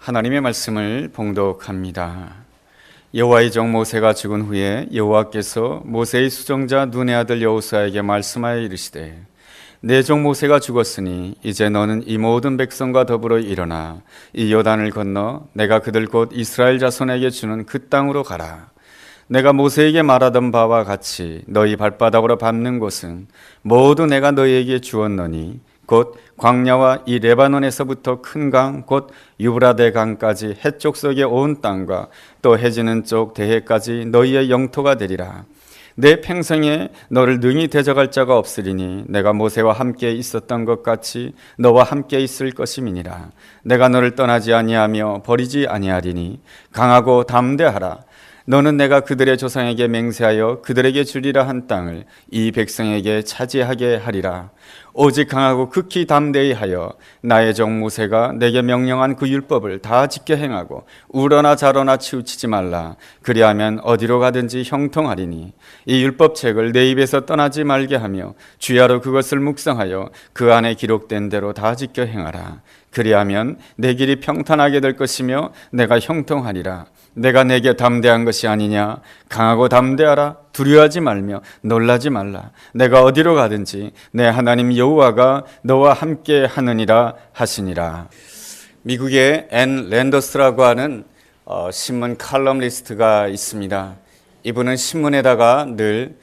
하나님의 말씀을 봉독합니다. 여호와의 종 모세가 죽은 후에 여호와께서 모세의 수종자 눈의 아들 여호수아에게 말씀하여 이르시되 내 종 모세가 죽었으니 이제 너는 이 모든 백성과 더불어 일어나 이 요단을 건너 내가 그들 곧 이스라엘 자손에게 주는 그 땅으로 가라. 내가 모세에게 말하던 바와 같이 너희 발바닥으로 밟는 곳은 모두 내가 너희에게 주었노니 곧 광야와 이 레바논에서부터 큰 강 곧 유브라데 강까지 해쪽 속의 온 땅과 또 해지는 쪽 대해까지 너희의 영토가 되리라. 내 평생에 너를 능히 대적할 자가 없으리니 내가 모세와 함께 있었던 것 같이 너와 함께 있을 것임이니라. 내가 너를 떠나지 아니하며 버리지 아니하리니 강하고 담대하라. 너는 내가 그들의 조상에게 맹세하여 그들에게 주리라 한 땅을 이 백성에게 차지하게 하리라. 오직 강하고 극히 담대히 하여 나의 종 모세가 내게 명령한 그 율법을 다 지켜 행하고 우러나 좌로나 치우치지 말라. 그리하면 어디로 가든지 형통하리니 이 율법책을 내 입에서 떠나지 말게 하며 주야로 그것을 묵상하여 그 안에 기록된 대로 다 지켜 행하라. 그리하면 내 길이 평탄하게 될 것이며 내가 형통하리라. 내가 내게 담대한 것이 아니냐. 강하고 담대하라. 두려워하지 말며 놀라지 말라. 내가 어디로 가든지 내 하나님 여호와가 너와 함께 하느니라 하시니라. 미국의 앤 랜더스라고 하는 신문 칼럼니스트가 있습니다. 이분은 신문에다가 늘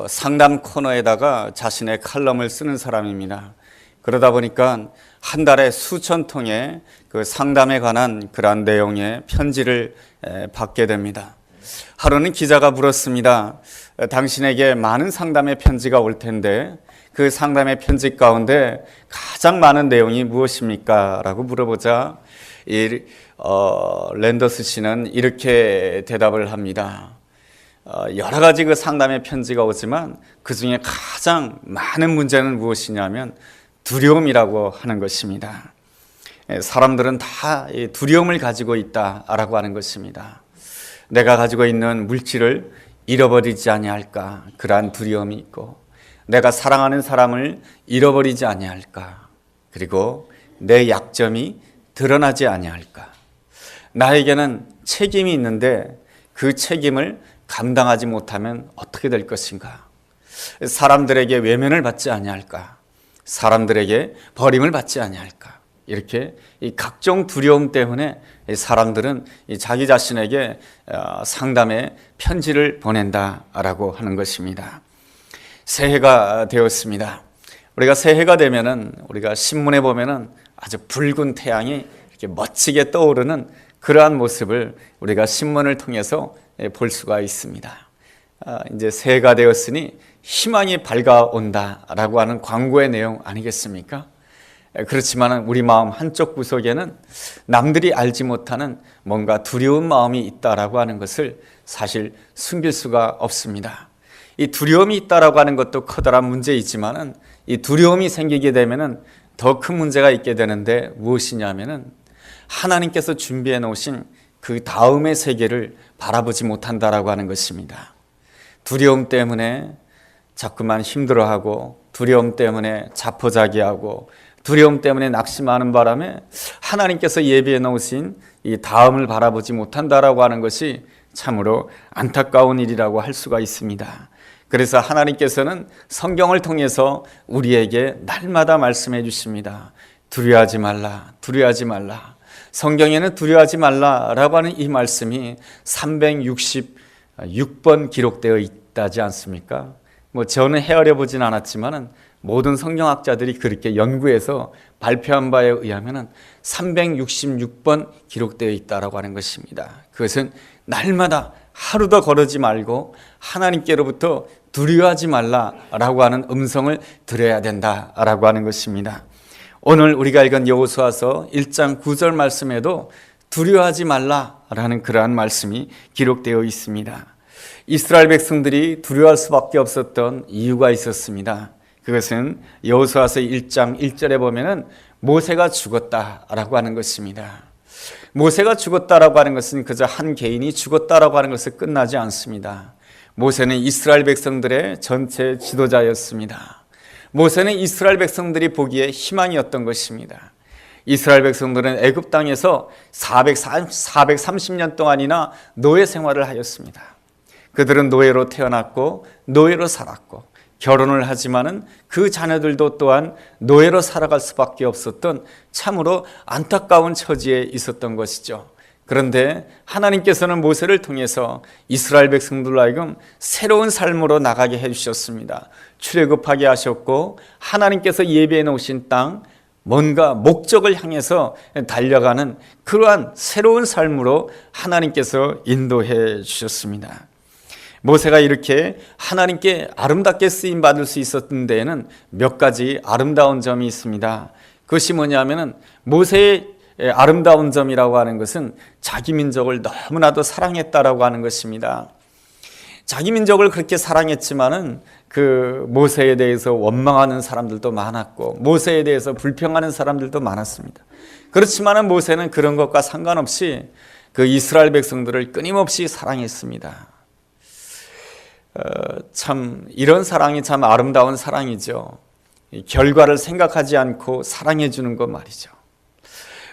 상담 코너에다가 자신의 칼럼을 쓰는 사람입니다. 그러다 보니까 한 달에 수천 통의 그 상담에 관한 그러한 내용의 편지를 받게 됩니다. 하루는 기자가 물었습니다. 당신에게 많은 상담의 편지가 올 텐데 그 상담의 편지 가운데 가장 많은 내용이 무엇입니까? 라고 물어보자 랜더스 씨는 이렇게 대답을 합니다. 여러 가지 그 상담의 편지가 오지만 그 중에 가장 많은 문제는 무엇이냐면 두려움이라고 하는 것입니다. 사람들은 다 두려움을 가지고 있다라고 하는 것입니다. 내가 가지고 있는 물질을 잃어버리지 아니할까 그러한 두려움이 있고, 내가 사랑하는 사람을 잃어버리지 아니할까, 그리고 내 약점이 드러나지 아니할까, 나에게는 책임이 있는데 그 책임을 감당하지 못하면 어떻게 될 것인가, 사람들에게 외면을 받지 아니할까, 사람들에게 버림을 받지 아니할까, 이렇게 이 각종 두려움 때문에 사람들은 자기 자신에게 상담의 편지를 보낸다라고 하는 것입니다. 새해가 되었습니다. 우리가 새해가 되면은 우리가 신문에 보면은 아주 붉은 태양이 이렇게 멋지게 떠오르는 그러한 모습을 우리가 신문을 통해서 볼 수가 있습니다. 이제 새해가 되었으니 희망이 밝아온다라고 하는 광고의 내용 아니겠습니까? 그렇지만 우리 마음 한쪽 구석에는 남들이 알지 못하는 뭔가 두려운 마음이 있다라고 하는 것을 사실 숨길 수가 없습니다. 이 두려움이 있다라고 하는 것도 커다란 문제이지만은 이 두려움이 생기게 되면은 더 큰 문제가 있게 되는데 무엇이냐면은 하나님께서 준비해 놓으신 그 다음의 세계를 바라보지 못한다라고 하는 것입니다. 두려움 때문에 자꾸만 힘들어하고, 두려움 때문에 자포자기하고, 두려움 때문에 낙심하는 바람에 하나님께서 예비해 놓으신 이 다음을 바라보지 못한다라고 하는 것이 참으로 안타까운 일이라고 할 수가 있습니다. 그래서 하나님께서는 성경을 통해서 우리에게 날마다 말씀해 주십니다. 두려워하지 말라, 두려워하지 말라. 성경에는 두려워하지 말라라고 하는 이 말씀이 366번 기록되어 있다지 않습니까? 저는 헤아려 보진 않았지만은 모든 성경학자들이 그렇게 연구해서 발표한 바에 의하면 366번 기록되어 있다라고 하는 것입니다. 그것은 날마다 하루도 거르지 말고 하나님께로부터 두려워하지 말라라고 하는 음성을 들어야 된다라고 하는 것입니다. 오늘 우리가 읽은 여호수아서 1장 9절 말씀에도 두려워하지 말라라는 그러한 말씀이 기록되어 있습니다. 이스라엘 백성들이 두려워할 수밖에 없었던 이유가 있었습니다. 그것은 여호수아서 1장 1절에 보면은 모세가 죽었다라고 하는 것입니다. 모세가 죽었다라고 하는 것은 그저 한 개인이 죽었다라고 하는 것을 끝나지 않습니다. 모세는 이스라엘 백성들의 전체 지도자였습니다. 모세는 이스라엘 백성들이 보기에 희망이었던 것입니다. 이스라엘 백성들은 애굽 땅에서 430년 동안이나 노예 생활을 하였습니다. 그들은 노예로 태어났고 노예로 살았고 결혼을 하지만은 그 자녀들도 또한 노예로 살아갈 수밖에 없었던 참으로 안타까운 처지에 있었던 것이죠. 그런데 하나님께서는 모세를 통해서 이스라엘 백성들로 하여금 새로운 삶으로 나가게 해주셨습니다. 출애굽하게 하셨고 하나님께서 예비해 놓으신 땅, 뭔가 목적을 향해서 달려가는 그러한 새로운 삶으로 하나님께서 인도해 주셨습니다. 모세가 이렇게 하나님께 아름답게 쓰임받을 수 있었던 데에는 몇 가지 아름다운 점이 있습니다. 그것이 뭐냐면은 모세의 아름다운 점이라고 하는 것은 자기 민족을 너무나도 사랑했다라고 하는 것입니다. 자기 민족을 그렇게 사랑했지만은 그 모세에 대해서 원망하는 사람들도 많았고 모세에 대해서 불평하는 사람들도 많았습니다. 그렇지만은 모세는 그런 것과 상관없이 그 이스라엘 백성들을 끊임없이 사랑했습니다. 참 이런 사랑이 참 아름다운 사랑이죠. 결과를 생각하지 않고 사랑해 주는 것 말이죠.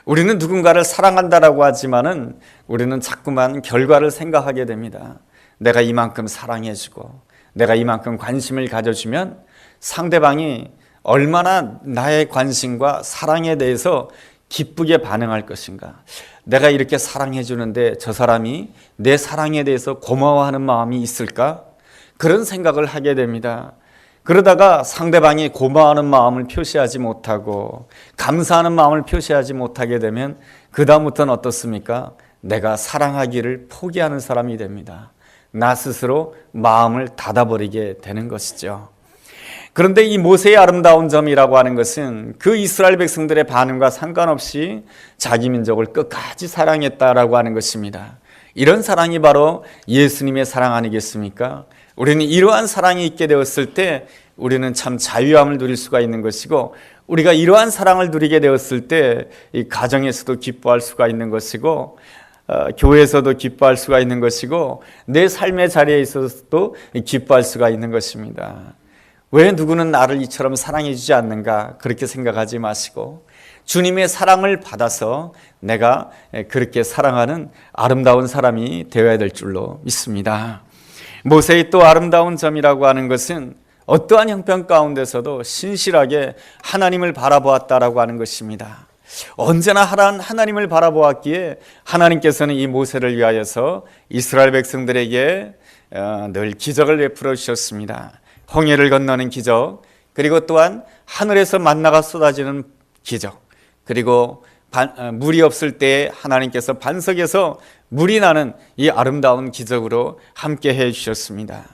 우리는 누군가를 사랑한다라고 하지만은 우리는 자꾸만 결과를 생각하게 됩니다. 내가 이만큼 사랑해 주고 내가 이만큼 관심을 가져주면 상대방이 얼마나 나의 관심과 사랑에 대해서 기쁘게 반응할 것인가. 내가 이렇게 사랑해 주는데 저 사람이 내 사랑에 대해서 고마워하는 마음이 있을까? 그런 생각을 하게 됩니다. 그러다가 상대방이 고마워하는 마음을 표시하지 못하고 감사하는 마음을 표시하지 못하게 되면 그 다음부터는 어떻습니까? 내가 사랑하기를 포기하는 사람이 됩니다. 나 스스로 마음을 닫아버리게 되는 것이죠. 그런데 이 모세의 아름다운 점이라고 하는 것은 그 이스라엘 백성들의 반응과 상관없이 자기 민족을 끝까지 사랑했다라고 하는 것입니다. 이런 사랑이 바로 예수님의 사랑 아니겠습니까? 우리는 이러한 사랑이 있게 되었을 때 우리는 참 자유함을 누릴 수가 있는 것이고 우리가 이러한 사랑을 누리게 되었을 때 이 가정에서도 기뻐할 수가 있는 것이고 교회에서도 기뻐할 수가 있는 것이고 내 삶의 자리에 있어서도 기뻐할 수가 있는 것입니다. 왜 누구는 나를 이처럼 사랑해 주지 않는가 그렇게 생각하지 마시고 주님의 사랑을 받아서 내가 그렇게 사랑하는 아름다운 사람이 되어야 될 줄로 믿습니다. 모세의 또 아름다운 점이라고 하는 것은 어떠한 형편 가운데서도 신실하게 하나님을 바라보았다라고 하는 것입니다. 언제나 하나님을 바라보았기에 하나님께서는 이 모세를 위하여서 이스라엘 백성들에게 늘 기적을 베풀어 주셨습니다. 홍해를 건너는 기적, 그리고 또한 하늘에서 만나가 쏟아지는 기적, 그리고 물이 없을 때 하나님께서 반석에서 물이 나는 이 아름다운 기적으로 함께 해 주셨습니다.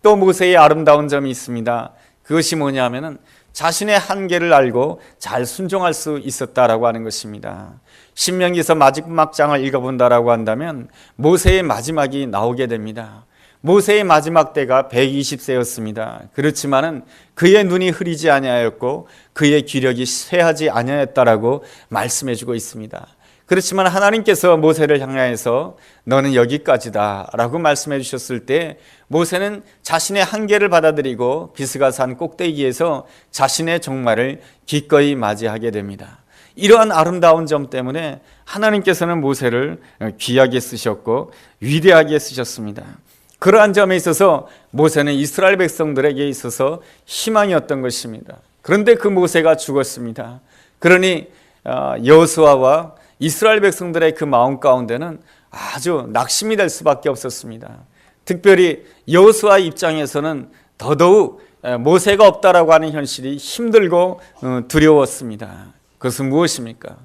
또 모세의 아름다운 점이 있습니다. 그것이 뭐냐면은 자신의 한계를 알고 잘 순종할 수 있었다라고 하는 것입니다. 신명기서 마지막 장을 읽어본다라고 한다면 모세의 마지막이 나오게 됩니다. 모세의 마지막 때가 120세였습니다. 그렇지만은 그의 눈이 흐리지 아니하였고 그의 기력이 쇠하지 아니하였다라고 말씀해주고 있습니다. 그렇지만 하나님께서 모세를 향하여서 너는 여기까지다라고 말씀해 주셨을 때 모세는 자신의 한계를 받아들이고 비스가산 꼭대기에서 자신의 종말을 기꺼이 맞이하게 됩니다. 이러한 아름다운 점 때문에 하나님께서는 모세를 귀하게 쓰셨고 위대하게 쓰셨습니다. 그러한 점에 있어서 모세는 이스라엘 백성들에게 있어서 희망이었던 것입니다. 그런데 그 모세가 죽었습니다. 그러니 여호수아와 이스라엘 백성들의 그 마음 가운데는 아주 낙심이 될 수밖에 없었습니다. 특별히 여호수아 입장에서는 더더욱 모세가 없다라고 하는 현실이 힘들고 두려웠습니다. 그것은 무엇입니까?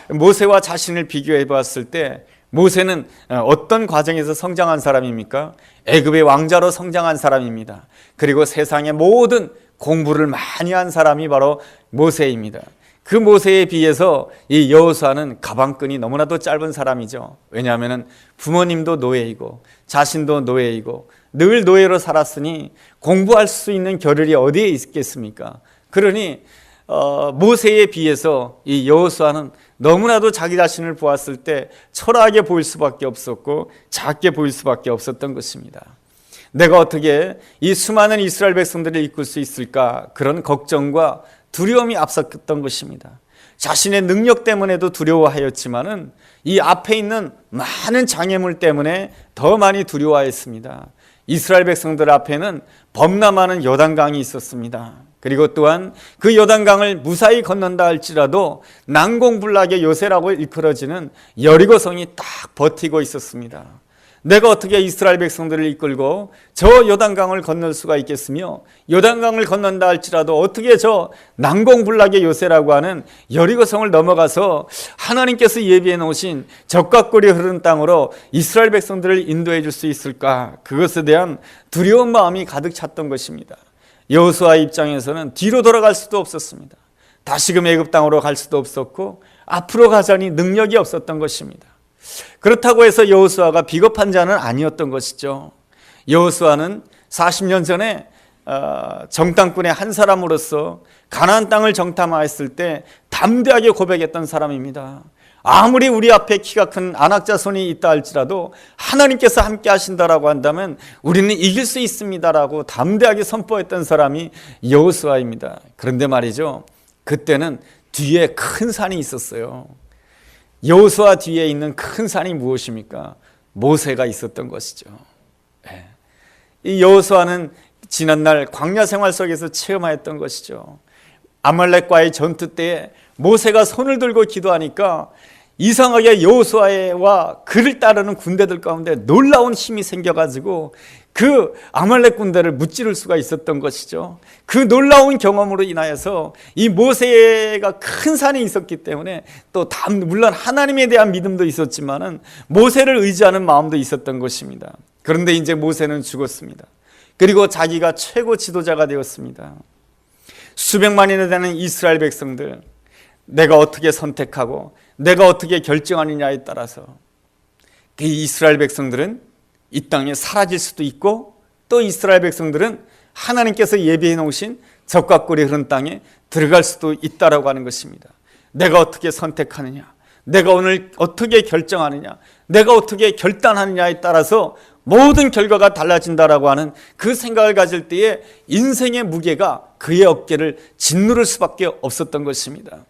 모세와 자신을 비교해 봤을 때 모세는 어떤 과정에서 성장한 사람입니까? 애굽의 왕자로 성장한 사람입니다. 그리고 세상의 모든 공부를 많이 한 사람이 바로 모세입니다. 그 모세에 비해서 이 여호수아는 가방끈이 너무나도 짧은 사람이죠. 왜냐하면 부모님도 노예이고 자신도 노예이고 늘 노예로 살았으니 공부할 수 있는 겨를이 어디에 있겠습니까? 그러니 모세에 비해서 이 여호수아는 너무나도 자기 자신을 보았을 때 초라하게 보일 수밖에 없었고 작게 보일 수밖에 없었던 것입니다. 내가 어떻게 이 수많은 이스라엘 백성들을 이끌 수 있을까? 그런 걱정과 두려움이 앞섰던 것입니다. 자신의 능력 때문에도 두려워하였지만은 이 앞에 있는 많은 장애물 때문에 더 많이 두려워했습니다. 이스라엘 백성들 앞에는 범람하는 요단강이 있었습니다. 그리고 또한 그 요단강을 무사히 건넌다 할지라도 난공불락의 요새라고 일컬어지는 여리고성이 딱 버티고 있었습니다. 내가 어떻게 이스라엘 백성들을 이끌고 저 요단강을 건널 수가 있겠으며, 요단강을 건넌다 할지라도 어떻게 저 난공불락의 요새라고 하는 여리고성을 넘어가서 하나님께서 예비해 놓으신 젖과 꿀이 흐르는 땅으로 이스라엘 백성들을 인도해 줄 수 있을까? 그것에 대한 두려운 마음이 가득 찼던 것입니다. 여호수아 입장에서는 뒤로 돌아갈 수도 없었습니다. 다시금 애굽 땅으로 갈 수도 없었고 앞으로 가자니 능력이 없었던 것입니다. 그렇다고 해서 여호수아가 비겁한 자는 아니었던 것이죠. 여호수아는 40년 전에 정탐꾼의 한 사람으로서 가나안 땅을 정탐하였을 때 담대하게 고백했던 사람입니다. 아무리 우리 앞에 키가 큰 안악자손이 있다 할지라도 하나님께서 함께 하신다라고 한다면 우리는 이길 수 있습니다라고 담대하게 선포했던 사람이 여호수아입니다. 그런데 말이죠, 그때는 뒤에 큰 산이 있었어요. 여호수아 뒤에 있는 큰 산이 무엇입니까? 모세가 있었던 것이죠. 이 여호수아는 지난날 광야 생활 속에서 체험하였던 것이죠. 아말렉과의 전투 때에 모세가 손을 들고 기도하니까 이상하게 여호수아와 그를 따르는 군대들 가운데 놀라운 힘이 생겨가지고 그 아말렉 군대를 무찌를 수가 있었던 것이죠. 그 놀라운 경험으로 인하여서 이 모세가 큰 산이 있었기 때문에 또 물론 하나님에 대한 믿음도 있었지만은 모세를 의지하는 마음도 있었던 것입니다. 그런데 이제 모세는 죽었습니다. 그리고 자기가 최고 지도자가 되었습니다. 수백만이나 되는 이스라엘 백성들, 내가 어떻게 선택하고 내가 어떻게 결정하느냐에 따라서 그 이스라엘 백성들은 이 땅에 사라질 수도 있고, 또 이스라엘 백성들은 하나님께서 예비해 놓으신 젖과 꿀이 흐른 땅에 들어갈 수도 있다라고 하는 것입니다. 내가 어떻게 선택하느냐, 내가 오늘 어떻게 결정하느냐, 내가 어떻게 결단하느냐에 따라서 모든 결과가 달라진다라고 하는 그 생각을 가질 때에 인생의 무게가 그의 어깨를 짓누를 수밖에 없었던 것입니다.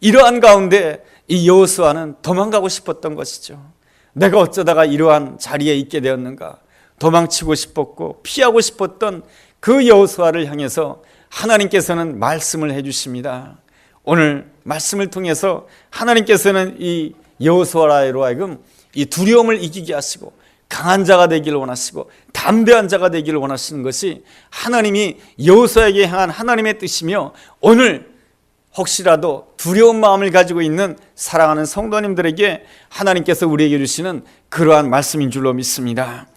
이러한 가운데 이 여호수아는 도망가고 싶었던 것이죠. 내가 어쩌다가 이러한 자리에 있게 되었는가, 도망치고 싶었고 피하고 싶었던 그 여호수아를 향해서 하나님께서는 말씀을 해주십니다. 오늘 말씀을 통해서 하나님께서는 이 여호수아로 하여금 이 두려움을 이기게 하시고 강한 자가 되기를 원하시고 담대한 자가 되기를 원하시는 것이 하나님이 여호수아에게 향한 하나님의 뜻이며, 오늘 혹시라도 두려운 마음을 가지고 있는 사랑하는 성도님들에게 하나님께서 우리에게 주시는 그러한 말씀인 줄로 믿습니다.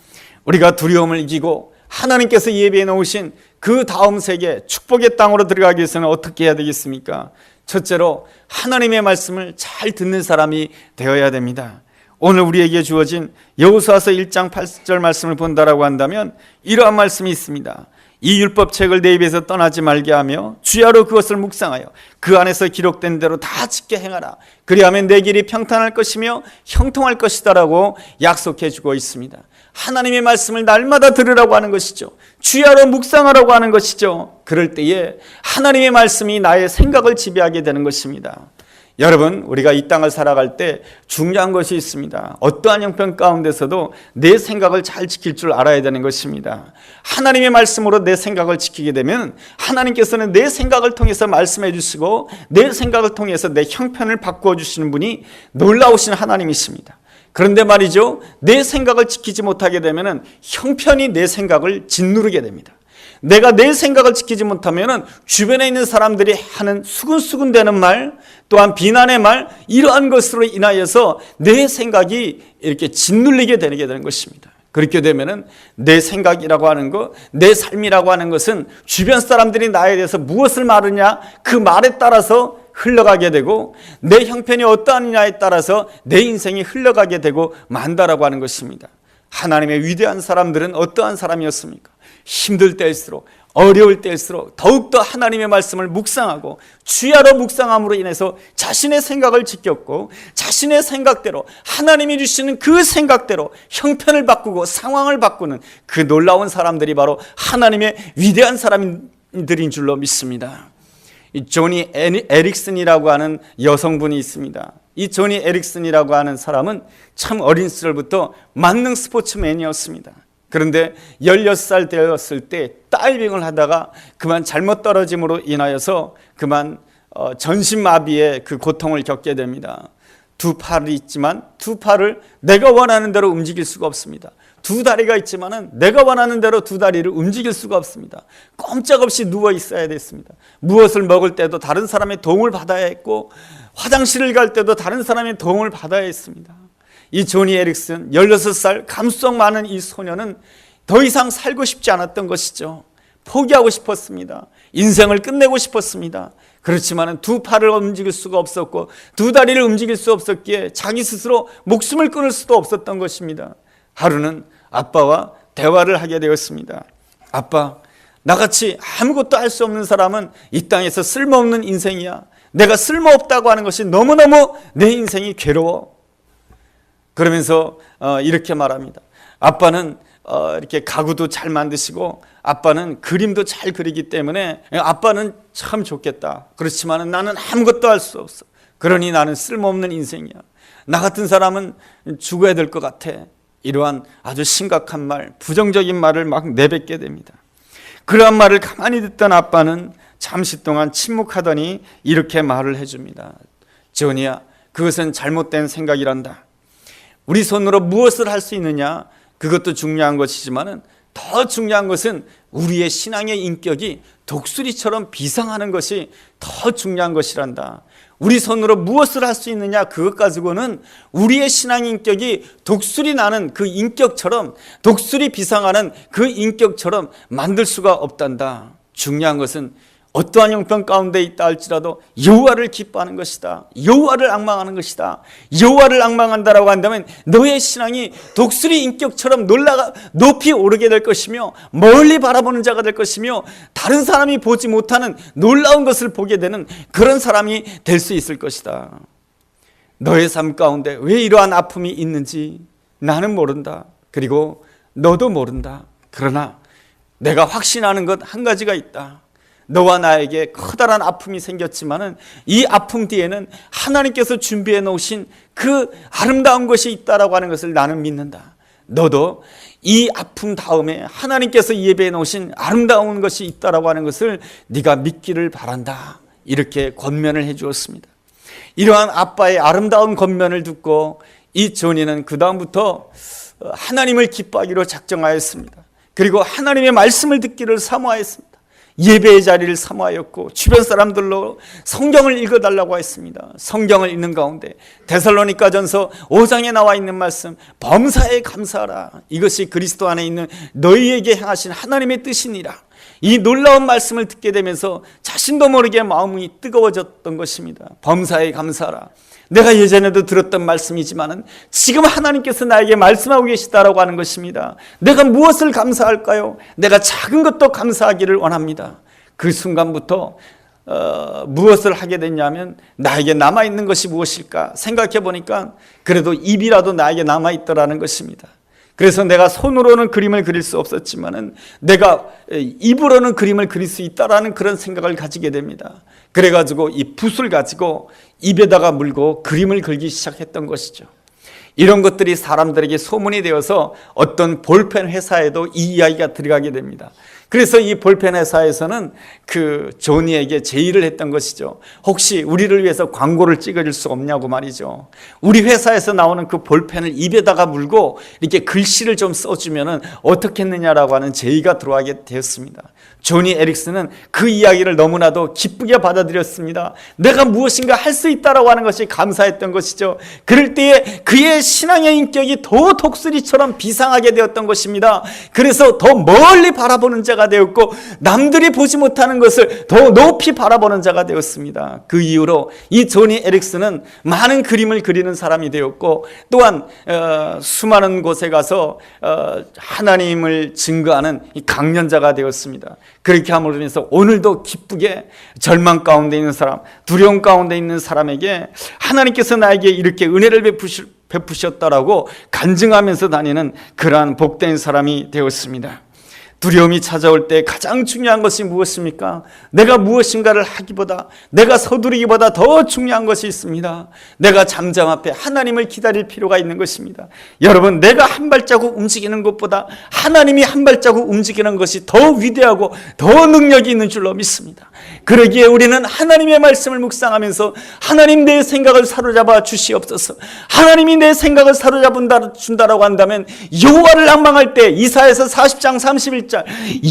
우리가 두려움을 이기고 하나님께서 예비해 놓으신 그 다음 세계 축복의 땅으로 들어가기 위해서는 어떻게 해야 되겠습니까? 첫째로 하나님의 말씀을 잘 듣는 사람이 되어야 됩니다. 오늘 우리에게 주어진 여호수아서 1장 8절 말씀을 본다라고 한다면 이러한 말씀이 있습니다. 이 율법책을 내 입에서 떠나지 말게 하며 주야로 그것을 묵상하여 그 안에서 기록된 대로 다 지켜 행하라. 그리하면 내 길이 평탄할 것이며 형통할 것이다라고 약속해 주고 있습니다. 하나님의 말씀을 날마다 들으라고 하는 것이죠. 주야로 묵상하라고 하는 것이죠. 그럴 때에 하나님의 말씀이 나의 생각을 지배하게 되는 것입니다. 여러분, 우리가 이 땅을 살아갈 때 중요한 것이 있습니다. 어떠한 형편 가운데서도 내 생각을 잘 지킬 줄 알아야 되는 것입니다. 하나님의 말씀으로 내 생각을 지키게 되면 하나님께서는 내 생각을 통해서 말씀해 주시고 내 생각을 통해서 내 형편을 바꾸어 주시는 분이 놀라우신 하나님이십니다. 그런데 말이죠, 내 생각을 지키지 못하게 되면 형편이 내 생각을 짓누르게 됩니다. 내가 내 생각을 지키지 못하면 주변에 있는 사람들이 하는 수근수근대는 말, 또한 비난의 말, 이러한 것으로 인하여서 내 생각이 이렇게 짓눌리게 되는 것입니다. 그렇게 되면 내 생각이라고 하는 것, 내 삶이라고 하는 것은 주변 사람들이 나에 대해서 무엇을 말하냐, 그 말에 따라서 흘러가게 되고 내 형편이 어떠하느냐에 따라서 내 인생이 흘러가게 되고 만다라고 하는 것입니다. 하나님의 위대한 사람들은 어떠한 사람이었습니까? 힘들 때일수록, 어려울 때일수록 더욱더 하나님의 말씀을 묵상하고 주야로 묵상함으로 인해서 자신의 생각을 지켰고 자신의 생각대로 하나님이 주시는 그 생각대로 형편을 바꾸고 상황을 바꾸는 그 놀라운 사람들이 바로 하나님의 위대한 사람들인 줄로 믿습니다. 이 조니 에릭슨이라고 하는 여성분이 있습니다. 이 조니 에릭슨이라고 하는 사람은 참 어린 시절부터 만능 스포츠맨이었습니다. 그런데 16살 되었을 때 다이빙을 하다가 그만 잘못 떨어짐으로 인하여서 그만 전신마비의 그 고통을 겪게 됩니다. 두 팔이 있지만 두 팔을 내가 원하는 대로 움직일 수가 없습니다. 두 다리가 있지만은 내가 원하는 대로 두 다리를 움직일 수가 없습니다. 꼼짝없이 누워 있어야 됐습니다. 무엇을 먹을 때도 다른 사람의 도움을 받아야 했고, 화장실을 갈 때도 다른 사람의 도움을 받아야 했습니다. 이 조니 에릭슨 16살 감수성 많은 이 소녀는 더 이상 살고 싶지 않았던 것이죠. 포기하고 싶었습니다. 인생을 끝내고 싶었습니다. 그렇지만 두 팔을 움직일 수가 없었고 두 다리를 움직일 수 없었기에 자기 스스로 목숨을 끊을 수도 없었던 것입니다. 하루는 아빠와 대화를 하게 되었습니다. 아빠, 나같이 아무것도 할 수 없는 사람은 이 땅에서 쓸모없는 인생이야. 내가 쓸모없다고 하는 것이 너무너무 내 인생이 괴로워. 그러면서 이렇게 말합니다. 아빠는 이렇게 가구도 잘 만드시고 아빠는 그림도 잘 그리기 때문에 아빠는 참 좋겠다. 그렇지만 나는 아무것도 할 수 없어. 그러니 나는 쓸모없는 인생이야. 나 같은 사람은 죽어야 될 것 같아. 이러한 아주 심각한 말, 부정적인 말을 막 내뱉게 됩니다. 그러한 말을 가만히 듣던 아빠는 잠시 동안 침묵하더니 이렇게 말을 해줍니다. 조니야, 그것은 잘못된 생각이란다. 우리 손으로 무엇을 할 수 있느냐, 그것도 중요한 것이지만 더 중요한 것은 우리의 신앙의 인격이 독수리처럼 비상하는 것이 더 중요한 것이란다. 우리 손으로 무엇을 할 수 있느냐, 그것 가지고는 우리의 신앙 인격이 독수리 나는 그 인격처럼, 독수리 비상하는 그 인격처럼 만들 수가 없단다. 중요한 것은 어떠한 형편 가운데 있다 할지라도 여호와를 기뻐하는 것이다. 여호와를 앙망하는 것이다. 여호와를 앙망한다라고 한다면 너의 신앙이 독수리 인격처럼 높이 오르게 될 것이며 멀리 바라보는 자가 될 것이며 다른 사람이 보지 못하는 놀라운 것을 보게 되는 그런 사람이 될 수 있을 것이다. 너의 삶 가운데 왜 이러한 아픔이 있는지 나는 모른다. 그리고 너도 모른다. 그러나 내가 확신하는 것 한 가지가 있다. 너와 나에게 커다란 아픔이 생겼지만은 이 아픔 뒤에는 하나님께서 준비해 놓으신 그 아름다운 것이 있다라고 하는 것을 나는 믿는다. 너도 이 아픔 다음에 하나님께서 예배해 놓으신 아름다운 것이 있다라고 하는 것을 네가 믿기를 바란다. 이렇게 권면을 해 주었습니다. 이러한 아빠의 아름다운 권면을 듣고 이 조니는 그 다음부터 하나님을 기뻐하기로 작정하였습니다. 그리고 하나님의 말씀을 듣기를 사모하였습니다. 예배의 자리를 사모하였고 주변 사람들로 성경을 읽어달라고 했습니다. 성경을 읽는 가운데 데살로니가전서 5장에 나와 있는 말씀, 범사에 감사하라. 이것이 그리스도 안에 있는 너희에게 행하신 하나님의 뜻이니라. 이 놀라운 말씀을 듣게 되면서 자신도 모르게 마음이 뜨거워졌던 것입니다. 범사에 감사하라. 내가 예전에도 들었던 말씀이지만은 지금 하나님께서 나에게 말씀하고 계시다라고 하는 것입니다. 내가 무엇을 감사할까요? 내가 작은 것도 감사하기를 원합니다. 그 순간부터 무엇을 하게 됐냐면 나에게 남아있는 것이 무엇일까 생각해 보니까 그래도 입이라도 나에게 남아있더라는 것입니다. 그래서 내가 손으로는 그림을 그릴 수 없었지만은 내가 입으로는 그림을 그릴 수 있다라는 그런 생각을 가지게 됩니다. 그래가지고 이 붓을 가지고 입에다가 물고 그림을 그리기 시작했던 것이죠. 이런 것들이 사람들에게 소문이 되어서 어떤 볼펜 회사에도 이 이야기가 들어가게 됩니다. 그래서 이 볼펜 회사에서는 그 조니에게 제의를 했던 것이죠. 혹시 우리를 위해서 광고를 찍어줄 수 없냐고 말이죠. 우리 회사에서 나오는 그 볼펜을 입에다가 물고 이렇게 글씨를 좀 써주면 어떻겠느냐라고 하는 제의가 들어가게 되었습니다. 조니 에릭슨은 그 이야기를 너무나도 기쁘게 받아들였습니다. 내가 무엇인가 할 수 있다라고 하는 것이 감사했던 것이죠. 그럴 때에 그의 신앙의 인격이 더 독수리처럼 비상하게 되었던 것입니다. 그래서 더 멀리 바라보는 자가 되었고 남들이 보지 못하는 것을 더 높이 바라보는 자가 되었습니다. 그 이후로 이 조니 에릭슨은 많은 그림을 그리는 사람이 되었고 또한 수많은 곳에 가서 하나님을 증거하는 강연자가 되었습니다. 그렇게 함으로 인해서 오늘도 기쁘게 절망 가운데 있는 사람, 두려움 가운데 있는 사람에게 하나님께서 나에게 이렇게 은혜를 베푸셨다라고 간증하면서 다니는 그러한 복된 사람이 되었습니다. 두려움이 찾아올 때 가장 중요한 것이 무엇입니까? 내가 무엇인가를 하기보다, 내가 서두르기보다 더 중요한 것이 있습니다. 내가 잠잠 앞에 하나님을 기다릴 필요가 있는 것입니다. 여러분, 내가 한 발자국 움직이는 것보다 하나님이 한 발자국 움직이는 것이 더 위대하고 더 능력이 있는 줄로 믿습니다. 그러기에 우리는 하나님의 말씀을 묵상하면서 하나님 내 생각을 사로잡아 주시옵소서. 하나님이 내 생각을 사로잡는다라고 한다면 여호와를 앙망할 때 이사야서 40장 31절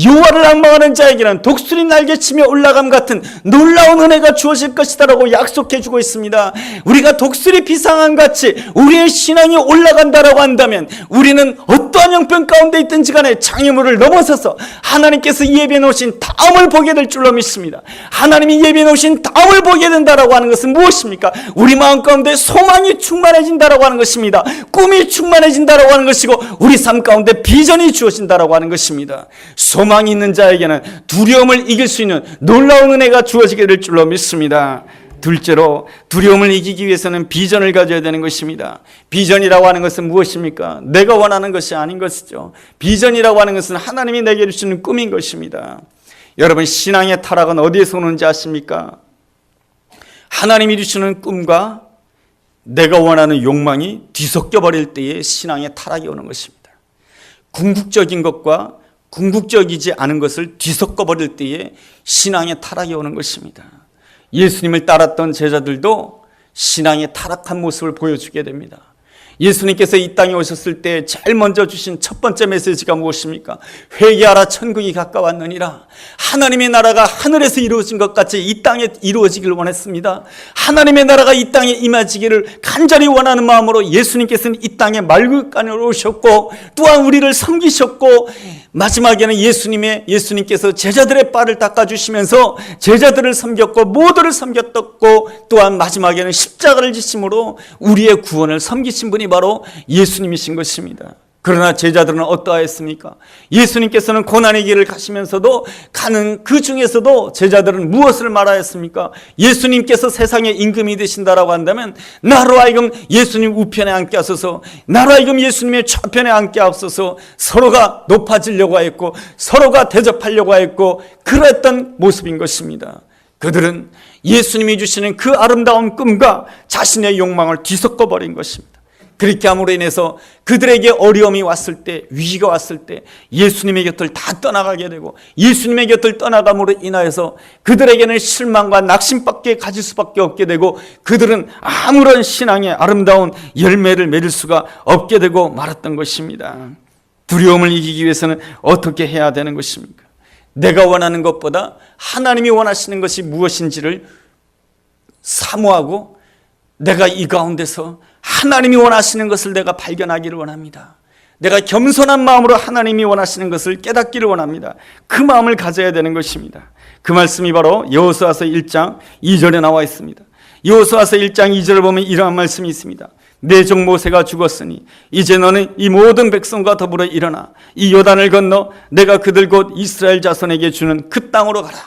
여호와를 앙망하는 자에게는 독수리 날개치며 올라감 같은 놀라운 은혜가 주어질 것이다라고 약속해 주고 있습니다. 우리가 독수리 비상함 같이 우리의 신앙이 올라간다라고 한다면 우리는 어떠한 형편 가운데 있든지 간에 장애물을 넘어서서 하나님께서 예비해 놓으신 다음을 보게 될 줄로 믿습니다. 하나님이 예비해 놓으신 다음을 보게 된다라고 하는 것은 무엇입니까? 우리 마음 가운데 소망이 충만해진다라고 하는 것입니다. 꿈이 충만해진다라고 하는 것이고 우리 삶 가운데 비전이 주어진다라고 하는 것입니다. 소망이 있는 자에게는 두려움을 이길 수 있는 놀라운 은혜가 주어지게 될 줄로 믿습니다. 둘째로, 두려움을 이기기 위해서는 비전을 가져야 되는 것입니다. 비전이라고 하는 것은 무엇입니까? 내가 원하는 것이 아닌 것이죠. 비전이라고 하는 것은 하나님이 내게 주시는 꿈인 것입니다. 여러분, 신앙의 타락은 어디에서 오는지 아십니까? 하나님이 주시는 꿈과 내가 원하는 욕망이 뒤섞여 버릴 때에 신앙의 타락이 오는 것입니다. 궁극적인 것과 궁극적이지 않은 것을 뒤섞어 버릴 때에 신앙의 타락이 오는 것입니다. 예수님을 따랐던 제자들도 신앙의 타락한 모습을 보여주게 됩니다. 예수님께서 이 땅에 오셨을 때 제일 먼저 주신 첫 번째 메시지가 무엇입니까? 회개하라, 천국이 가까웠느니라. 하나님의 나라가 하늘에서 이루어진 것 같이 이 땅에 이루어지기를 원했습니다. 하나님의 나라가 이 땅에 임하지기를 간절히 원하는 마음으로 예수님께서는 이 땅에 말구간으로 오셨고 또한 우리를 섬기셨고 마지막에는 예수님께서 제자들의 발을 닦아주시면서 제자들을 섬겼고 모두를 섬겼고 또한 마지막에는 십자가를 지심으로 우리의 구원을 섬기신 분이 바로 예수님이신 것입니다. 그러나 제자들은 어떠하였습니까? 예수님께서는 고난의 길을 가시면서도 가는 그 중에서도 제자들은 무엇을 말하였습니까? 예수님께서 세상의 임금이 되신다라고 한다면 나로 하여금 예수님 우편에 앉게 하소서, 나로 하여금 예수님의 좌편에 앉게 하소서. 서로가 높아지려고 했고 서로가 대접하려고 했고 그랬던 모습인 것입니다. 그들은 예수님이 주시는 그 아름다운 꿈과 자신의 욕망을 뒤섞어 버린 것입니다. 그렇게 함으로 인해서 그들에게 어려움이 왔을 때, 위기가 왔을 때 예수님의 곁을 다 떠나가게 되고 예수님의 곁을 떠나감으로 인하여서 그들에게는 실망과 낙심밖에 가질 수밖에 없게 되고 그들은 아무런 신앙의 아름다운 열매를 맺을 수가 없게 되고 말았던 것입니다. 두려움을 이기기 위해서는 어떻게 해야 되는 것입니까? 내가 원하는 것보다 하나님이 원하시는 것이 무엇인지를 사모하고 내가 이 가운데서 하나님이 원하시는 것을 내가 발견하기를 원합니다. 내가 겸손한 마음으로 하나님이 원하시는 것을 깨닫기를 원합니다. 그 마음을 가져야 되는 것입니다. 그 말씀이 바로 여호수아서 1장 2절에 나와 있습니다. 여호수아서 1장 2절을 보면 이러한 말씀이 있습니다. 내 종 모세가 죽었으니 이제 너는 이 모든 백성과 더불어 일어나 이 요단을 건너 내가 그들 곧 이스라엘 자손에게 주는 그 땅으로 가라.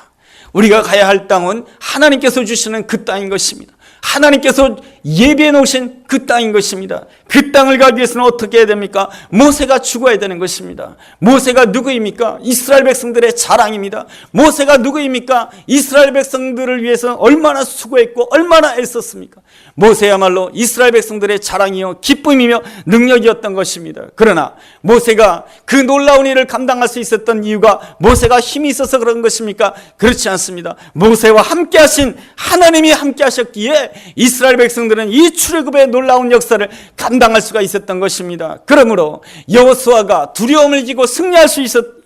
우리가 가야 할 땅은 하나님께서 주시는 그 땅인 것입니다. 하나님께서 예비해 놓으신 그 땅인 것입니다. 그 땅을 가기 위해서는 어떻게 해야 됩니까? 모세가 죽어야 되는 것입니다. 모세가 누구입니까? 이스라엘 백성들의 자랑입니다. 모세가 누구입니까? 이스라엘 백성들을 위해서 얼마나 수고했고 얼마나 애썼습니까? 모세야말로 이스라엘 백성들의 자랑이요 기쁨이며 능력이었던 것입니다. 그러나 모세가 그 놀라운 일을 감당할 수 있었던 이유가 모세가 힘이 있어서 그런 것입니까? 그렇지 않습니다. 모세와 함께 하신 하나님이 함께 하셨기에 이스라엘 백성들은 이 출애굽의 놀라운 역사를 감당할 수가 있었던 것입니다. 그러므로 여호수아가 두려움을 이기고 승리할 수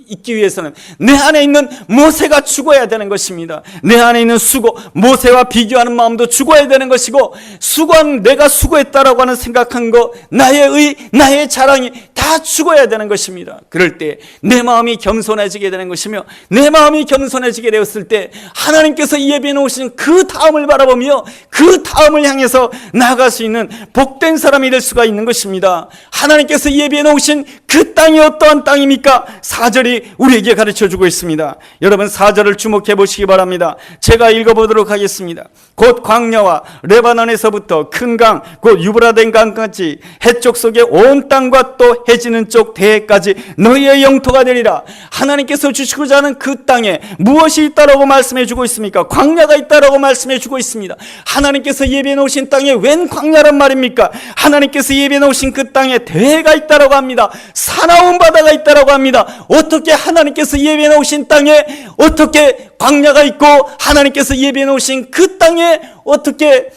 있기 위해서는 내 안에 있는 모세가 죽어야 되는 것입니다. 내 안에 있는 수고, 모세와 비교하는 마음도 죽어야 되는 것이고 수고한 내가 수고했다라고 하는 생각한 거, 나의 자랑이 다 죽어야 되는 것입니다. 그럴 때 내 마음이 겸손해지게 되는 것이며 내 마음이 겸손해지게 되었을 때 하나님께서 예비해 놓으신 그 다음을 바라보며 그 다음을 향해서 나아갈 수 있는 복된 사람이 될 수가 있는 것입니다. 하나님께서 예비해 놓으신 그 그 땅이 어떠한 땅입니까? 4절이 우리에게 가르쳐주고 있습니다. 여러분 4절을 주목해 보시기 바랍니다. 제가 읽어보도록 하겠습니다. 곧 광야와 레바논에서부터 큰 강, 곧 유브라덴 강까지 해쪽 속에 온 땅과 또 해지는 쪽 대해까지 너희의 영토가 되리라. 하나님께서 주시고자 하는 그 땅에 무엇이 있다라고 말씀해 주고 있습니까? 광야가 있다라고 말씀해 주고 있습니다. 하나님께서 예비해 놓으신 땅에 웬 광야란 말입니까? 하나님께서 예비해 놓으신 그 땅에 대해가 있다라고 합니다. 사나운 바다가 있다라고 합니다. 어떻게 하나님께서 예비해 놓으신 땅에 어떻게 광야가 있고 하나님께서 예비해 놓으신 그 땅에 어떻게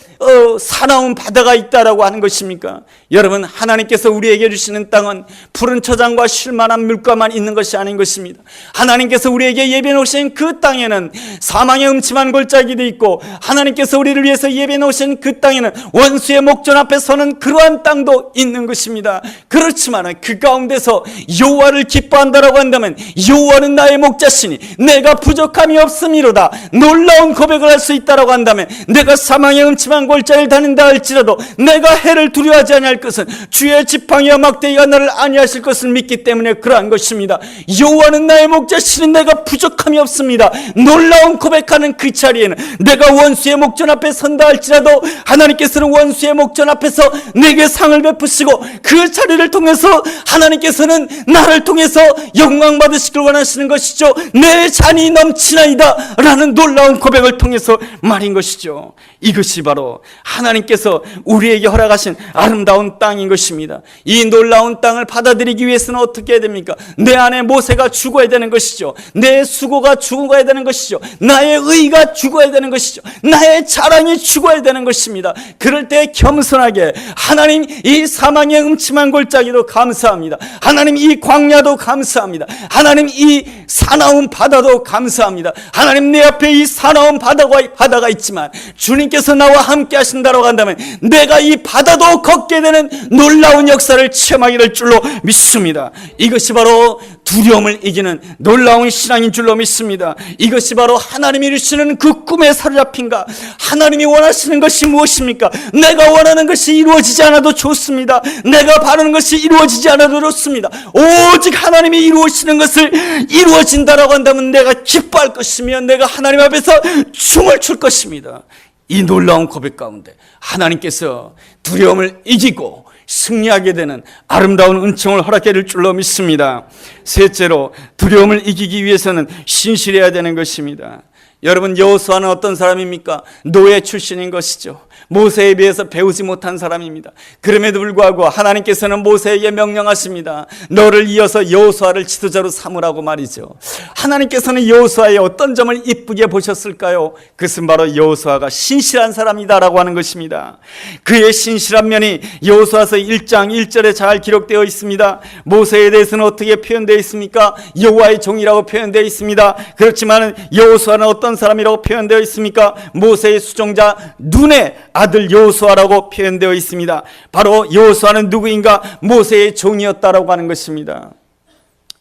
사나운 바다가 있다라고 하는 것입니까? 여러분, 하나님께서 우리에게 주시는 땅은 푸른 초장과 쉴만한 물가만 있는 것이 아닌 것입니다. 하나님께서 우리에게 예비해 놓으신 그 땅에는 사망의 음침한 골짜기도 있고, 하나님께서 우리를 위해서 예비해 놓으신 그 땅에는 원수의 목전 앞에 서는 그러한 땅도 있는 것입니다. 그렇지만 그 가운데서 여호와를 기뻐한다라고 한다면, 여호와는 나의 목자시니 내가 부족함이 없음이로다, 놀라운 고백을 할 수 있다라고 한다면, 내가 사망의 음침한 골짜기를 다닌다 할지라도 내가 해를 두려워하지 아니할 것은 주의 지팡이와 막대기가 나를 안위하실 것을 믿기 때문에 그러한 것입니다. 여호와는 나의 목자시니 내가 부족함이 없습니다. 놀라운 고백하는 그 자리에는 내가 원수의 목전 앞에 선다 할지라도 하나님께서는 원수의 목전 앞에서 내게 상을 베푸시고, 그 자리를 통해서 하나님께서는 나를 통해서 영광 받으시길 원하시는 것이죠. 내 잔이 넘치나이다 라는 놀라운 고백을 통해서 말인 것이죠. 이것이 바로 하나님께서 우리에게 허락하신 아름다운 땅인 것입니다. 이 놀라운 땅을 받아들이기 위해서는 어떻게 해야 됩니까? 내 안에 모세가 죽어야 되는 것이죠. 내 수고가 죽어야 되는 것이죠. 나의 의가 죽어야 되는 것이죠. 나의 자랑이 죽어야 되는 것입니다. 그럴 때 겸손하게 하나님, 이 사망의 음침한 골짜기도 감사합니다. 하나님, 이 광야도 감사합니다. 하나님, 이 사나운 바다도 감사합니다. 하나님, 내 앞에 이 사나운 바다가 있지만 주님께서 나와 함께 하신다고 한다면 내가 이 바다도 걷게 되는 놀라운 역사를 체험하게 될 줄로 믿습니다. 이것이 바로 두려움을 이기는 놀라운 신앙인 줄로 믿습니다. 이것이 바로 하나님이 이루시는 그 꿈에 사로잡힌가? 하나님이 원하시는 것이 무엇입니까? 내가 원하는 것이 이루어지지 않아도 좋습니다. 내가 바라는 것이 이루어지지 않아도 좋습니다. 오직 하나님이 이루시는 것을 이루어진다라고 한다면 내가 기뻐할 것이며 내가 하나님 앞에서 춤을 출 것입니다. 이 놀라운 고백 가운데 하나님께서 두려움을 이기고 승리하게 되는 아름다운 은총을 허락해 줄 줄로 믿습니다. 셋째로, 두려움을 이기기 위해서는 신실해야 되는 것입니다. 여러분, 여호수아는 어떤 사람입니까? 노예 출신인 것이죠. 모세에 비해서 배우지 못한 사람입니다. 그럼에도 불구하고 하나님께서는 모세에게 명령하십니다. 너를 이어서 여호수아를 지도자로 삼으라고 말이죠. 하나님께서는 여호수아의 어떤 점을 이쁘게 보셨을까요? 그것은 바로 여호수아가 신실한 사람이다라고 하는 것입니다. 그의 신실한 면이 여호수아서 1장 1절에 잘 기록되어 있습니다. 모세에 대해서는 어떻게 표현되어 있습니까? 여호와의 종이라고 표현되어 있습니다. 그렇지만 여호수아는 어떤 사람이라고 표현되어 있습니까? 모세의 수종자 눈의 아들 여호수아라고 표현되어 있습니다. 바로 여호수아는 누구인가? 모세의 종이었다라고 하는 것입니다.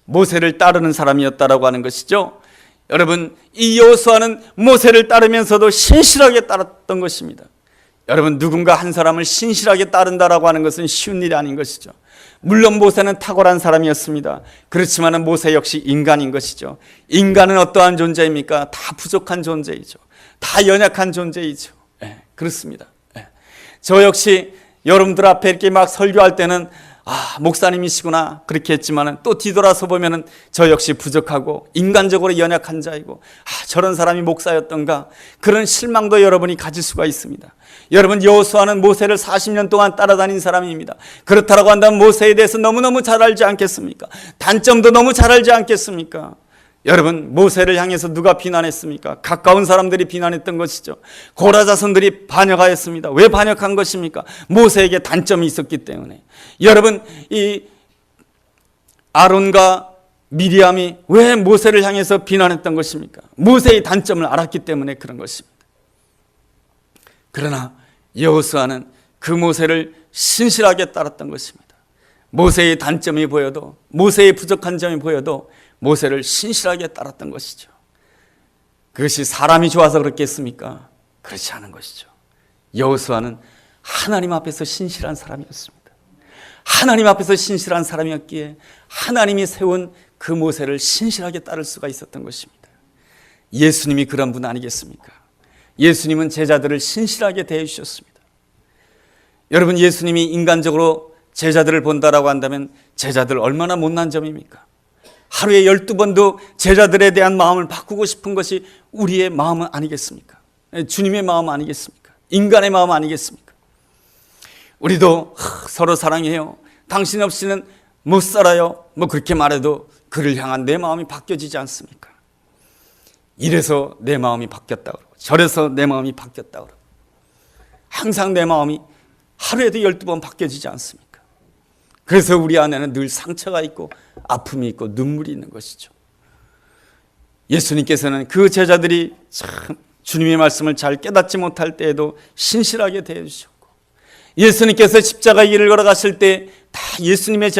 모세를 따르는 사람이었다라고 하는 것이죠. 여러분, 이 여호수아는 모세를 따르면서도 신실하게 따랐던 것입니다. 여러분, 누군가 한 사람을 신실하게 따른다라고 하는 것은 쉬운 일이 아닌 것이죠. 물론 모세는 탁월한 사람이었습니다. 그렇지만 모세 역시 인간인 것이죠. 인간은 어떠한 존재입니까? 다 부족한 존재이죠. 다 연약한 존재이죠. 그렇습니다. 저 역시 여러분들 앞에 이렇게 막 설교할 때는 목사님이시구나 그렇게 했지만 또 뒤돌아서 보면은 저 역시 부족하고 인간적으로 연약한 자이고 저런 사람이 목사였던가, 그런 실망도 여러분이 가질 수가 있습니다. 여러분, 여호수아는 모세를 40년 동안 따라다닌 사람입니다. 그렇다고 한다면 모세에 대해서 너무너무 잘 알지 않겠습니까? 단점도 너무 잘 알지 않겠습니까? 여러분, 모세를 향해서 누가 비난했습니까? 가까운 사람들이 비난했던 것이죠. 고라 자손들이 반역하였습니다. 왜 반역한 것입니까? 모세에게 단점이 있었기 때문에. 여러분, 이 아론과 미리암이 왜 모세를 향해서 비난했던 것입니까? 모세의 단점을 알았기 때문에 그런 것입니다. 그러나 여호수아는 그 모세를 신실하게 따랐던 것입니다. 모세의 단점이 보여도, 모세의 부족한 점이 보여도 모세를 신실하게 따랐던 것이죠. 그것이 사람이 좋아서 그렇겠습니까? 그렇지 않은 것이죠. 여호수아는 하나님 앞에서 신실한 사람이었습니다. 하나님 앞에서 신실한 사람이었기에 하나님이 세운 그 모세를 신실하게 따를 수가 있었던 것입니다. 예수님이 그런 분 아니겠습니까? 예수님은 제자들을 신실하게 대해주셨습니다. 여러분, 예수님이 인간적으로 제자들을 본다라고 한다면 제자들 얼마나 못난 점입니까? 하루에 12번도 제자들에 대한 마음을 바꾸고 싶은 것이 우리의 마음은 아니겠습니까? 주님의 마음 아니겠습니까? 인간의 마음 아니겠습니까? 우리도 서로 사랑해요, 당신 없이는 못 살아요, 그렇게 말해도 그를 향한 내 마음이 바뀌어지지 않습니까? 이래서 내 마음이 바뀌었다 그러고 저래서 내 마음이 바뀌었다 그러고 항상 내 마음이 하루에도 12번 바뀌어지지 않습니까? 그래서 우리 안에는 늘 상처가 있고 아픔이 있고 눈물이 있는 것이죠. 예수님께서는 그 제자들이 참 주님의 말씀을 잘 깨닫지 못할 때에도 신실하게 대해주셨고, 예수님께서 십자가의 길을 걸어가실 때 다 예수님의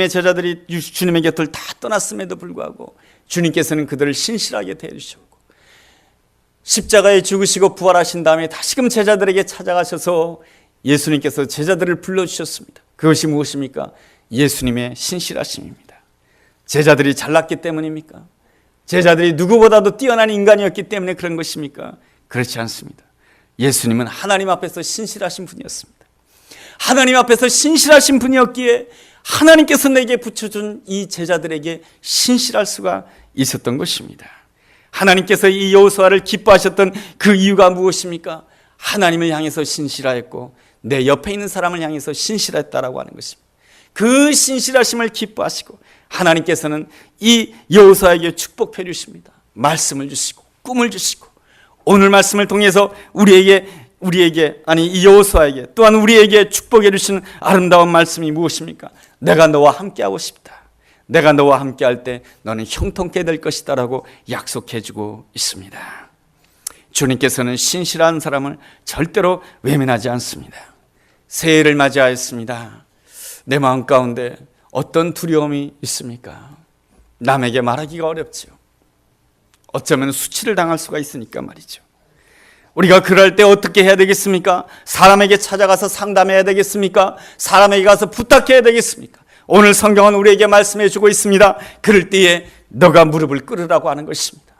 제자들이 주님의 곁을 다 떠났음에도 불구하고 주님께서는 그들을 신실하게 대해주셨고, 십자가에 죽으시고 부활하신 다음에 다시금 제자들에게 찾아가셔서 예수님께서 제자들을 불러주셨습니다. 그것이 무엇입니까? 예수님의 신실하심입니다. 제자들이 잘났기 때문입니까? 제자들이 누구보다도 뛰어난 인간이었기 때문에 그런 것입니까? 그렇지 않습니다. 예수님은 하나님 앞에서 신실하신 분이었습니다. 하나님 앞에서 신실하신 분이었기에 하나님께서 내게 붙여준 이 제자들에게 신실할 수가 있었던 것입니다. 하나님께서 이 여호수아를 기뻐하셨던 그 이유가 무엇입니까? 하나님을 향해서 신실하였고 내 옆에 있는 사람을 향해서 신실했다라고 하는 것입니다. 그 신실하심을 기뻐하시고 하나님께서는 이 여호수아에게 축복해 주십니다. 말씀을 주시고 꿈을 주시고, 오늘 말씀을 통해서 이 여호수아에게 또한 우리에게 축복해 주시는 아름다운 말씀이 무엇입니까? 내가 너와 함께하고 싶다. 내가 너와 함께할 때 너는 형통케 될 것이다 라고 약속해 주고 있습니다. 주님께서는 신실한 사람을 절대로 외면하지 않습니다. 새해를 맞이하였습니다. 내 마음 가운데 어떤 두려움이 있습니까? 남에게 말하기가 어렵지요. 어쩌면 수치를 당할 수가 있으니까 말이죠. 우리가 그럴 때 어떻게 해야 되겠습니까? 사람에게 찾아가서 상담해야 되겠습니까? 사람에게 가서 부탁해야 되겠습니까? 오늘 성경은 우리에게 말씀해 주고 있습니다. 그럴 때에 너가 무릎을 꿇으라고 하는 것입니다.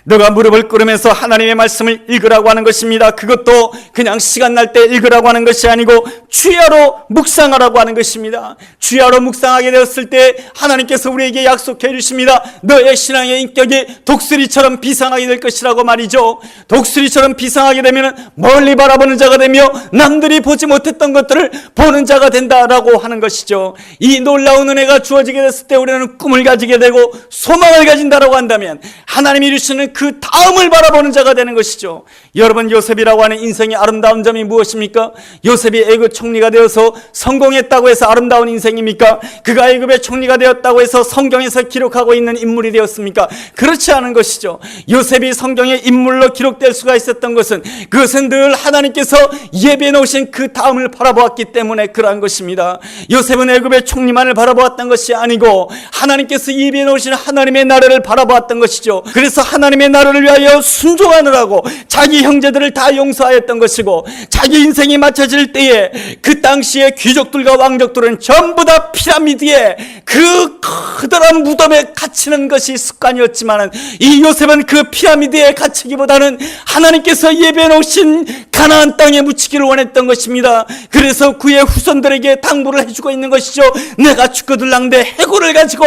너가 무릎을 꿇으면서 하나님의 말씀을 읽으라고 하는 것입니다. 그것도 그냥 시간 날 때 읽으라고 하는 것이 아니고 주야로 묵상하라고 하는 것입니다. 주야로 묵상하게 되었을 때 하나님께서 우리에게 약속해 주십니다. 너의 신앙의 인격이 독수리처럼 비상하게 될 것이라고 말이죠. 독수리처럼 비상하게 되면 멀리 바라보는 자가 되며 남들이 보지 못했던 것들을 보는 자가 된다라고 하는 것이죠. 이 놀라운 은혜가 주어지게 됐을 때 우리는 꿈을 가지게 되고 소망을 가진다라고 한다면 하나님이 주시는 그 다음을 바라보는 자가 되는 것이죠. 여러분, 요셉이라고 하는 인생의 아름다운 점이 무엇입니까? 요셉이 애굽 총리가 되어서 성공했다고 해서 아름다운 인생입니까? 그가 애굽의 총리가 되었다고 해서 성경에서 기록하고 있는 인물이 되었습니까? 그렇지 않은 것이죠. 요셉이 성경의 인물로 기록될 수가 있었던 것은 그것은 늘 하나님께서 예비해 놓으신 그 다음을 바라보았기 때문에 그러한 것입니다. 요셉은 애굽의 총리만을 바라보았던 것이 아니고 하나님께서 예비해 놓으신 하나님의 나라를 바라보았던 것이죠. 그래서 하나님의 나라를 위하여 순종하느라고 자기 형제들을 다 용서하였던 것이고, 자기 인생이 맞춰질 때에 그 당시에 귀족들과 왕족들은 전부 다 피라미드에 그 커다란 무덤에 갇히는 것이 습관이었지만 이 요셉은 그 피라미드에 갇히기보다는 하나님께서 예배해 놓으신 가나안 땅에 묻히기를 원했던 것입니다. 그래서 그의 후손들에게 당부를 해주고 있는 것이죠. 내가 죽거들랑대 해골을 가지고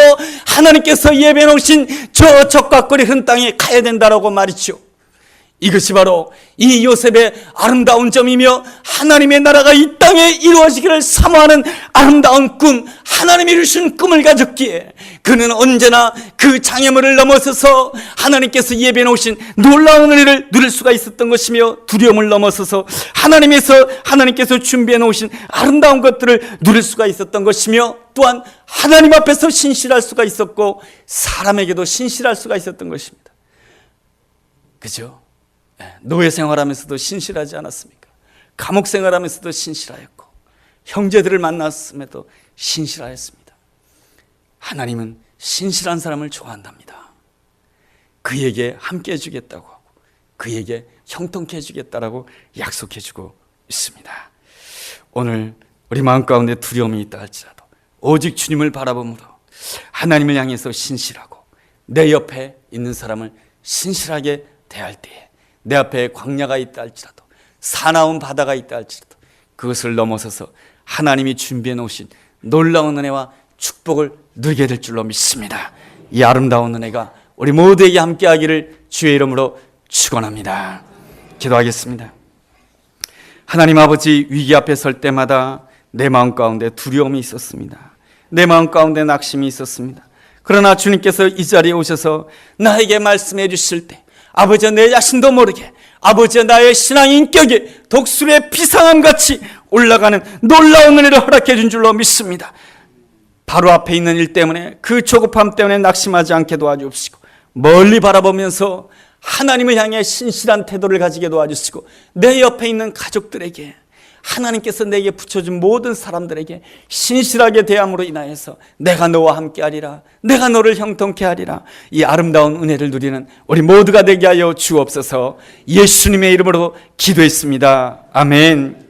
하나님께서 예배해 놓으신 저 적각거리 흐른 땅에 가야 된다라고 말이죠. 이것이 바로 이 요셉의 아름다운 점이며 하나님의 나라가 이 땅에 이루어지기를 사모하는 아름다운 꿈, 하나님이 주신 꿈을 가졌기에 그는 언제나 그 장애물을 넘어서서 하나님께서 예배해 놓으신 놀라운 은혜를 누릴 수가 있었던 것이며, 두려움을 넘어서서 하나님께서 준비해 놓으신 아름다운 것들을 누릴 수가 있었던 것이며, 또한 하나님 앞에서 신실할 수가 있었고 사람에게도 신실할 수가 있었던 것입니다. 그죠? 노예 생활하면서도 신실하지 않았습니까? 감옥 생활하면서도 신실하였고 형제들을 만났음에도 신실하였습니다. 하나님은 신실한 사람을 좋아한답니다. 그에게 함께 해주겠다고 하고 그에게 형통케 해주겠다라고 약속해주고 있습니다. 오늘 우리 마음 가운데 두려움이 있다 할지라도 오직 주님을 바라봄으로 하나님을 향해서 신실하고 내 옆에 있는 사람을 신실하게 대할 때에 내 앞에 광야가 있다 할지라도 사나운 바다가 있다 할지라도 그것을 넘어서서 하나님이 준비해 놓으신 놀라운 은혜와 축복을 누리게 될 줄로 믿습니다. 이 아름다운 은혜가 우리 모두에게 함께하기를 주의 이름으로 축원합니다. 기도하겠습니다. 하나님 아버지, 위기 앞에 설 때마다 내 마음 가운데 두려움이 있었습니다. 내 마음 가운데 낙심이 있었습니다. 그러나 주님께서 이 자리에 오셔서 나에게 말씀해 주실 때 아버지, 내 자신도 모르게 아버지, 나의 신앙 인격이 독수리의 비상함같이 올라가는 놀라운 은혜를 허락해 준 줄로 믿습니다. 바로 앞에 있는 일 때문에 그 조급함 때문에 낙심하지 않게 도와주시고 멀리 바라보면서 하나님을 향해 신실한 태도를 가지게 도와주시고 내 옆에 있는 가족들에게 하나님께서 내게 붙여준 모든 사람들에게 신실하게 대함으로 인하여서 내가 너와 함께하리라, 내가 너를 형통케 하리라, 이 아름다운 은혜를 누리는 우리 모두가 되게 하여 주옵소서. 예수님의 이름으로 기도했습니다. 아멘.